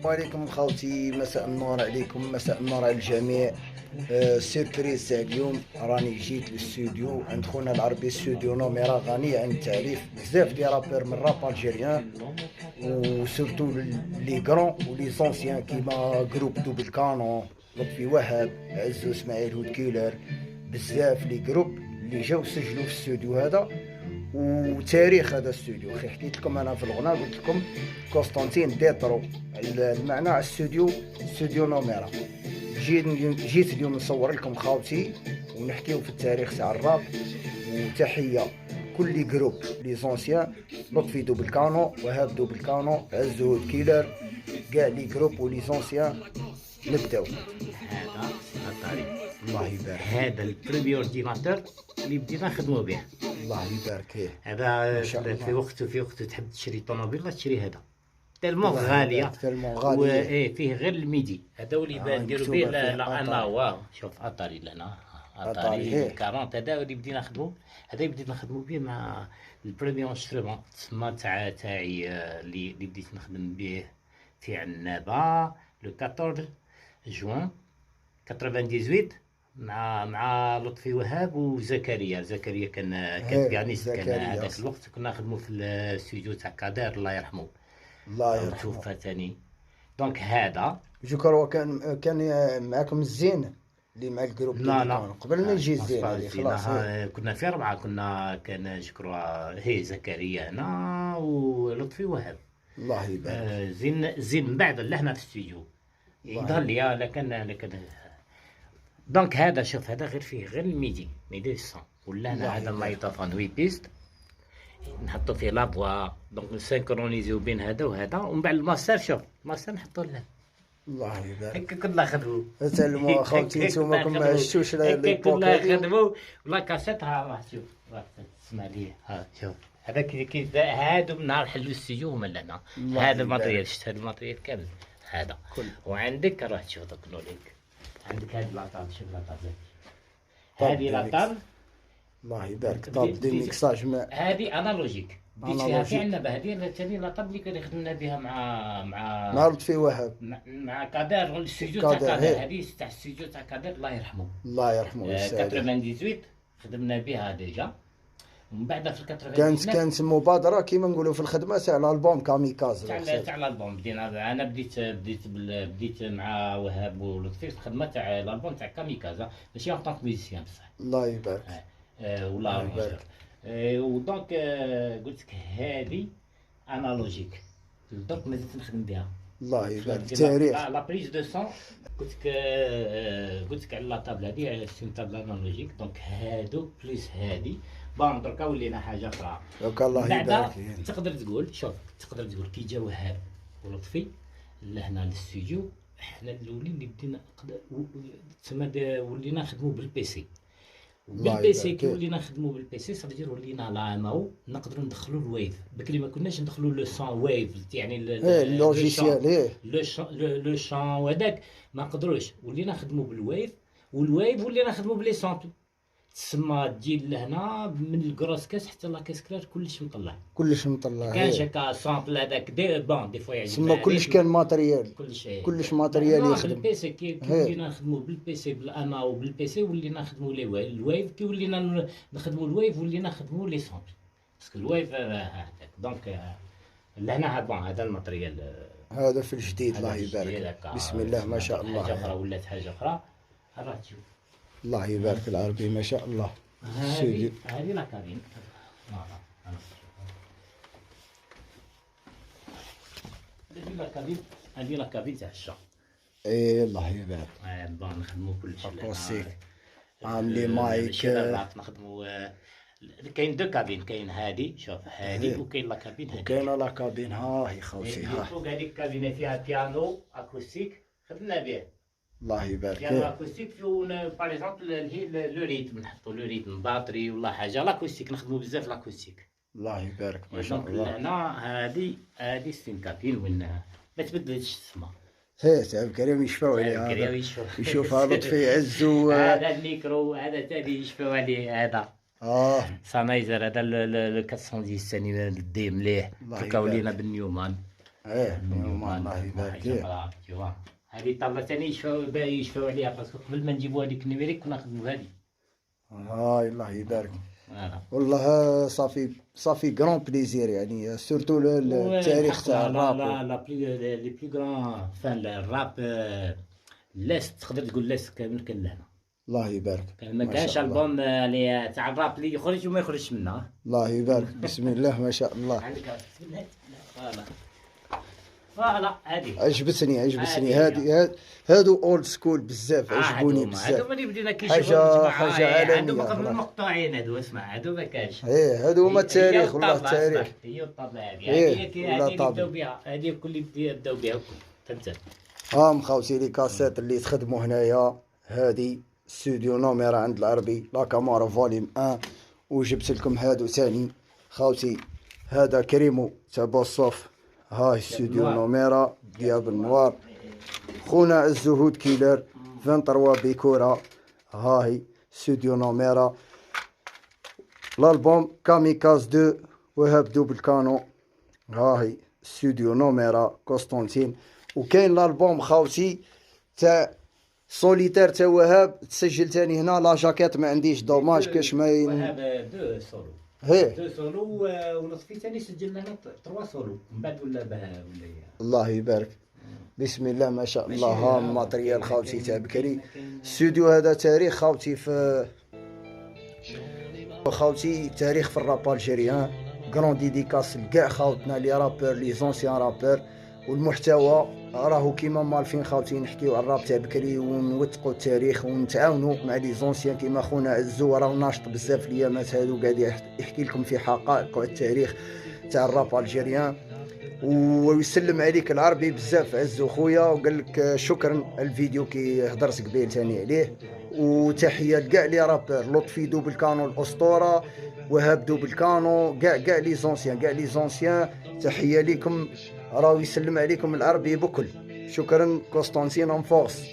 عليكم خوتي، مساء النور عليكم، مساء النور على الجميع. سيربريز تاع اليوم، راني جيت للاستوديو عند خونا العربي، استوديو نوميرا غني عن التعريف. بزاف ديال رابور من راب الجيريان، وسورتو لي كرون ولي زونسيان كيما جروب دوبل كانون، لطفي وهاب، عزو اسماعيل هود كيلر. بزاف لي جروب اللي جاو سجلوا في الاستوديو هذا. وتاريخ هذا الاستوديو، اخي حكيت لكم انا في الغناء، قلت لكم قسطنطين ديترو المعنى على استوديو نوميرا. جيت اليوم نصور لكم خاوتي ونحكيو في التاريخ تاع الراب. وتحيه كل جروب لي زونسيان، لطفي دوبل كانو، وهاب دوبل كانو، عزو كيلر، كاع لي جروب ولي زونسيان. نبداو. هذا الطريق. الله يبارك. هذا البريمي اورديناتور اللي بدينا نخدموا به. الله يبارك. هذا في وقت تحب تشري طوموبيل تشري هذا تالمون غاليه، فيه غير الميدي. هذا اللي نديروا به. لا انا واو، شوف اطاري لهنا، اطاري 40. هذا اللي بدينا نخدموا، هذا بدينا نخدموا به مع البريمي انسترومون تسمى تاعي اللي بديت نخدم به في عنابه لو 14 جوان 98 مع لطفي وهاب وزكريا كان بيانيست. كان هذاك الوقت كنا نخدموا في الاستوديو تاع كادر الله يرحمه. الله يرحمه. توفى ثاني. دونك هذا شكرا. كان معكم الزين اللي مع الجروب؟ لا قبل ما يجي الزين اللي خلاص. كنا في 4. كان شكرا هي زكريا هنا ولطفي وهاب. الله يبارك. زين من بعد لهنا في الاستوديو يظهر لي. لكن دونك هذا شوف، هذا فيه غير الميدي الصون. ولا هنا هذا المايطافون 8 بيست نحطو فيه لافوا، دونك نسينكرونيزيو بين هذا وهذا. ومن بعد الماستر، شوف الماستر نحطو له. الله يبارك. هكا كنا نخدمو. تعلموا اخوتي نتوما كون ما عشتوش هكا كنا نخدمو. ولا كاسيت ها شوف تسمع لي. ها شوف هذا كي هادو من نهار حلو الاستديو هما لهنا. هذا الماتريال شفت، هذا الماتريال كامل هذا. وعندك راه تشوف دوك نوريك. عندك هذه لاطاب، شوف لاطاب هذه لاطاب. الله يبارك. طاب دي ميكساج. هذه انالوجيك بديت فيها في عنابه. هذه ثاني لاطاب اللي كنا خدمنا بها مع لطفي وهاب، مع كادر الاستوديو تاع كادر. هذه تاع الاستوديو تاع كادر الله يرحمه. الله يرحمه. 98 خدمنا بها ديجا. ومن بعد في 98 كانت مبادره كيما نقولوا في الخدمه تاع الالبوم كاميكاز تاع الالبوم. انا بديت مع وهاب ولطفي الخدمه تاع الالبوم تاع كاميكازا، ماشي ان طونك ميوزيسيان بصح. الله يبارك. والله يبارك. ودونك قلت لك هذه انالوجيك درك مازلت نخدم بها. الله يبارك. تاريخ لا بريز دو سون. قلت لك على لا طابل هذه سي طابل انالوجيك. دونك هادو بليس هذه بون دركا ولينا حاجه اخرى. الله يبارك. تقدر تقول كي جا وهاب ولطفي لهنا للاستوديو، احنا الاولين اللي بدينا تسمى ولينا نخدموا بالبيسي. كي ولينا نخدموا بالبيسي صافي ولينا لا نقدروا ندخلوا الويف. بكري ما كناش ندخلوا لو سون ويف، يعني اللوجيسيال لو شون وهذاك ما نقدروش. ولينا نخدموا بالويف، والويف ولينا نخدموا بلي سامبل. تسمى تجي لهنا من الكروس كاس حتى لا كاس كلار كلش مطلع. كانش هكا سامبل هذاك دي فوا يعني تسمى كلش كان ماتريال. كلش ماتريال يخدم. بالبيسي كي ولينا نخدموا بالبيسي بالانا وبالبيسي ولينا نخدموا لي الويف. كي ولينا نخدموا الويف ولينا نخدموا لي سامبل باسكو الويف هذاك. دونك لهنا هذا الماتريال هذا في الجديد. الله يبارك. بسم الله ما شاء الله. حاجه اخرى ولات حاجه اخرى. راه تشوف الله يبارك. العربي ما شاء الله. هذه لا كابين. هذه لا كابين تاع الشا. الله يبارك. بون نخدموا كلشي اكوستيك، عاملين مايك. نخدموا كاين دو كابين. كاين هذه شوف هذه، وكاين لا كابين هذه. وكاين لا كابين ها هي خوتي. فوق هذيك الكابينه فيها بيانو اكوستيك خدمنا به. الله يبارك. يعني لاكوستيك باغ اكزومبل هي لو ريتم، نحطوا لو ريتم باتري ولا حاجه. لاكوستيك نخدموا بزاف لاكوستيك. الله يبارك ما شاء الله. هنا هذه ستينكابين وين ما تبدلتش تسمى. تاع بكريم يشفاو عليها. يشوفها لطفي عزو. هذا الميكرو هذا تاني يشفاو عليه. هذا سانايزر هذا ال 410 ثاني دي مليح. دركا ولينا بالنيومان. اليوم الله يبارك فيك. هذه طابلة ثاني يشفاو عليها، باسكو قبل ما نجيبو هذيك النيميريك كنا نخدمو هذه. الله يبارك. والله صافي كرون بليزير، يعني سورتو التاريخ تاع الراب. لا لي بلو كرون فان الراب لاست، تقدر تقول لاست كامل كان لهنا. الله يبارك. ما كانش البوم اللي تاع الراب اللي يخرج وما يخرجش منه. الله يبارك. بسم الله ما شاء الله. فوالا هذه عجبتني هادو اولد سكول بزاف، عجبوني بزاف. هادو اللي بدينا كيشوفوا حاجه عالميه. هادو ما مقطوعين، هادو اسمع، هادو ما كانش. هادو هما التاريخ، والله التاريخ. هي الطابله هذه اللي بداو بها، هذه كل اللي بداو بها فهمت. مخاوتي لي كاسيت اللي تخدموا هنايا، هادي ستوديو نوميرا عند العربي، لا كامارا فوليوم 1. وجبت لكم هادو ثاني خاوتي، هذا كريمو تاع بوصوف، هاي ستوديو نوميرا دياب النوار. خونا الزهود كيلر 23 بيكورا، هاي ستوديو نوميرا. الالبوم كاميكاز 2 وهاب دوبل كانو، هاي ستوديو نوميرا قسطنطين. وكاين الالبوم خاوتي تاع سوليتير تاع وهاب، تسجل تاني هنا. لا جاكيت ما عنديش، دوماج كاش ما وهاب 2 سولو، 2 سولو ونصفي ثاني سجلنا هنا 3 سولو من بعد ولا بها ولا. الله يبارك. بسم الله ما شاء الله. ها الماتريال خاوتي تاع بكري. الاستوديو هذا تاريخ خاوتي خاوتي تاريخ في الراب الجيريان. كرون ديديكاس لكاع خاوتنا لي رابور، لي زونسيان رابور. والمحتوى راهو كيما مالفين خاوتي، نحكيو على الراب تاع بكري ونوثقوا التاريخ ونتعاونوا مع لي زونسيان كيما خونا عزو، راه ناشط بزاف الايامات هادو، قاعد يحكي لكم في حقائق والتاريخ تاع الراب الجيريان. ويسلم عليك العربي بزاف عزو خويا، وقال لك شكرا الفيديو كي هضرت قبيل ثاني عليه. وتحيه لكاع لي رابور، لطفي دوبل كانو الاسطوره، وهاب دوبل كانو، كاع لي زونسيان تحيه ليكم. راهو يسلم عليكم العربي بكل. شكرا قسطنطين فورس.